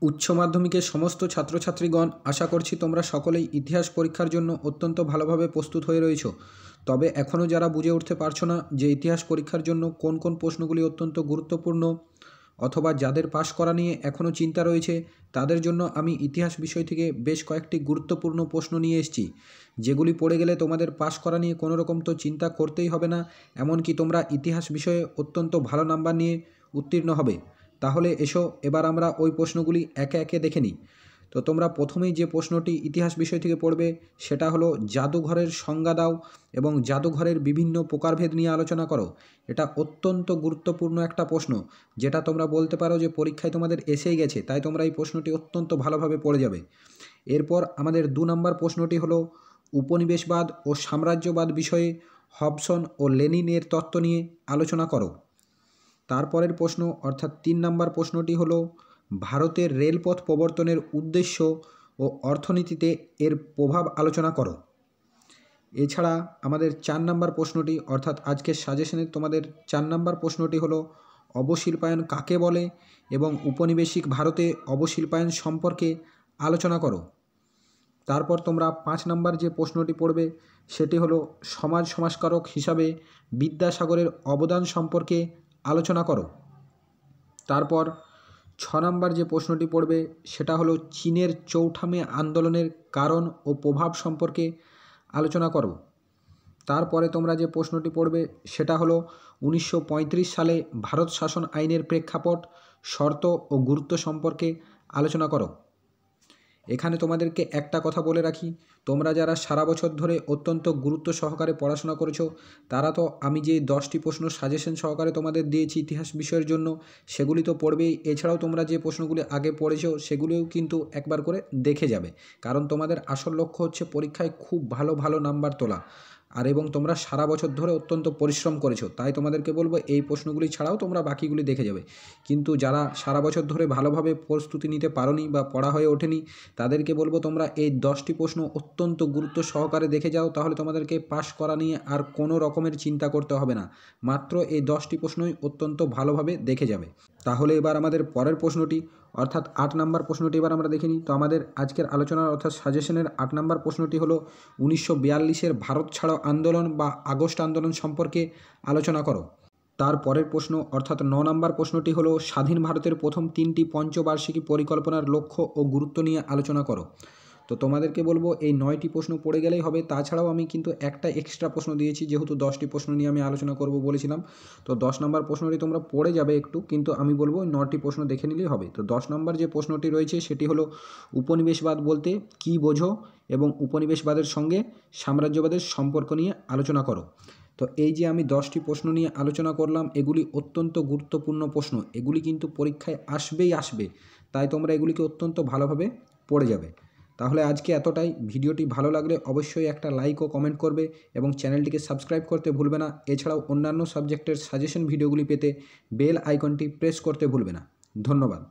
উচ্চ মাধ্যমিকের সমস্ত ছাত্রছাত্রীগণ আশা করছি তোমরা সকলেই ইতিহাস পরীক্ষার জন্য অত্যন্ত ভালোভাবে প্রস্তুত হয়ে রয়েছো। তবে এখনও যারা বুঝে উঠতে পারছো না যে ইতিহাস পরীক্ষার জন্য কোন কোন প্রশ্নগুলি অত্যন্ত গুরুত্বপূর্ণ, অথবা যাদের পাশ করা নিয়ে এখনও চিন্তা রয়েছে, তাদের জন্য আমি ইতিহাস বিষয় থেকে বেশ কয়েকটি গুরুত্বপূর্ণ প্রশ্ন নিয়ে এসেছি, যেগুলি পড়ে গেলে তোমাদের পাশ করা নিয়ে কোনো রকম তো চিন্তা করতেই হবে না, এমনকি তোমরা ইতিহাস বিষয়ে অত্যন্ত ভালো নাম্বার নিয়ে উত্তীর্ণ হবে। তাহলে এসো এবার আমরা ওই প্রশ্নগুলি একে একে দেখে নিই। তো তোমরা প্রথমেই যে প্রশ্নটি ইতিহাস বিষয় থেকে পড়বে সেটা হলো জাদুঘরের সংজ্ঞা দাও এবং জাদুঘরের বিভিন্ন প্রকারভেদ নিয়ে আলোচনা করো। এটা অত্যন্ত গুরুত্বপূর্ণ একটা প্রশ্ন, যেটা তোমরা বলতে পারো যে পরীক্ষায় তোমাদের এসেই গেছে, তাই তোমরা এই প্রশ্নটি অত্যন্ত ভালোভাবে পড়ে যাবে। এরপর আমাদের 2 নম্বর প্রশ্নটি হলো উপনিবেশবাদ ও সাম্রাজ্যবাদ বিষয়ে হবসন ও লেনিনের তত্ত্ব নিয়ে আলোচনা করো। তারপরের প্রশ্ন অর্থাৎ 3 নম্বর প্রশ্নটি হলো ভারতের রেলপথ প্রবর্তনের উদ্দেশ্য ও অর্থনীতিতে এর প্রভাব আলোচনা করো। এছাড়া আমাদের 4 নম্বর প্রশ্নটি অর্থাৎ আজকের সাজেশনের তোমাদের 4 নম্বর প্রশ্নটি হলো অবশিল্পায়ন কাকে বলে এবং উপনিবেশিক ভারতে অবশিল্পায়ন সম্পর্কে আলোচনা করো। তারপর তোমরা 5 নম্বর যে প্রশ্নটি পড়বে সেটি হলো সমাজ সংস্কারক হিসাবে বিদ্যাসাগরের অবদান সম্পর্কে আলোচনা করো। তারপর 6 নম্বর যে প্রশ্নটি পড়বে সেটা হলো চীনের চৌঠা মে আন্দোলনের কারণ ও প্রভাব সম্পর্কে আলোচনা করো। তারপরে তোমরা যে প্রশ্নটি পড়বে সেটা হলো 1935 সালে ভারত শাসন আইনের প্রেক্ষাপট, শর্ত ও গুরুত্ব সম্পর্কে আলোচনা করো। এখানে তোমাদেরকে একটা কথা বলে রাখি, তোমরা যারা সারা বছর ধরে অত্যন্ত গুরুত্ব সহকারে পড়াশোনা করেছো তারা তো আমি যে 10টি প্রশ্ন সাজেশন সহকারে তোমাদের দিয়েছি ইতিহাস বিষয়ের জন্য সেগুলি তো পড়বেই। এছাড়াও তোমরা যে প্রশ্নগুলি আগে পড়েছো সেগুলিও কিন্তু একবার করে দেখে যাবে, কারণ তোমাদের আসল লক্ষ্য হচ্ছে পরীক্ষায় খুব ভালো ভালো নাম্বার তোলা। আর এবং তোমরা সারা বছর ধরে অত্যন্ত পরিশ্রম করেছো, তাই তোমাদেরকে বলবো এই প্রশ্নগুলি ছাড়াও তোমরা বাকিগুলি দেখে যাবে। কিন্তু যারা সারা বছর ধরে ভালোভাবে প্রস্তুতি নিতে পারোনি বা পড়া হয়ে ওঠেনি তাদেরকে বলবো তোমরা এই 10টি প্রশ্ন অত্যন্ত গুরুত্ব সহকারে দেখে যাও, তাহলে তোমাদেরকে পাশ করা নিয়ে আর কোনো রকমের চিন্তা করতে হবে না। মাত্র এই 10টি প্রশ্নই অত্যন্ত ভালোভাবে দেখে যাবে। তাহলে এবার আমাদের পরের প্রশ্নটি অর্থাৎ 8 নম্বর প্রশ্নটি এবার আমরা দেখে নিই। তো আমাদের আজকের আলোচনার অর্থাৎ সাজেশনের 8 নম্বর প্রশ্নটি হলো 1942-এর ভারত ছাড়ো আন্দোলন বা আগস্ট আন্দোলন সম্পর্কে আলোচনা করো। তার পরের প্রশ্ন অর্থাৎ 9 নম্বর প্রশ্নটি হলো স্বাধীন ভারতের প্রথম 3টি পঞ্চবার্ষিকী পরিকল্পনার লক্ষ্য ও গুরুত্ব নিয়ে আলোচনা করো। তো তোমাদেরকে বলবো এই 9টি প্রশ্ন পড়ে গেলেই হবে। তাছাড়াও আমি কিন্তু একটা এক্সট্রা প্রশ্ন দিয়েছি, যেহেতু 10টি প্রশ্ন নিয়ে আমি আলোচনা করব বলেছিলাম। তো 10 নম্বর প্রশ্নটি তোমরা পড়ে যাবে একটু, কিন্তু আমি বলবো 9টি প্রশ্ন দেখে নিলেই হবে। তো 10 নম্বর যে প্রশ্নটি রয়েছে সেটি হলো উপনিবেশবাদ বলতে কী বোঝো এবং উপনিবেশবাদের সঙ্গে সাম্রাজ্যবাদের সম্পর্ক নিয়ে আলোচনা করো। তো এই যে আমি 10টি প্রশ্ন নিয়ে আলোচনা করলাম এগুলি অত্যন্ত গুরুত্বপূর্ণ প্রশ্ন, এগুলি কিন্তু পরীক্ষায় আসবেই আসবে, তাই তোমরা এগুলিকে অত্যন্ত ভালোভাবে পড়ে যাবে। তাহলে আজকে এতটাই। ভিডিওটি ভালো লাগলে অবশ্যই একটা লাইক ও কমেন্ট করবে এবং চ্যানেলটিকে সাবস্ক্রাইব করতে ভুলবে না। এছাড়াও অন্যান্য সাবজেক্টের সাজেশন ভিডিওগুলি পেতে বেল আইকনটি প্রেস করতে ভুলবে না। ধন্যবাদ।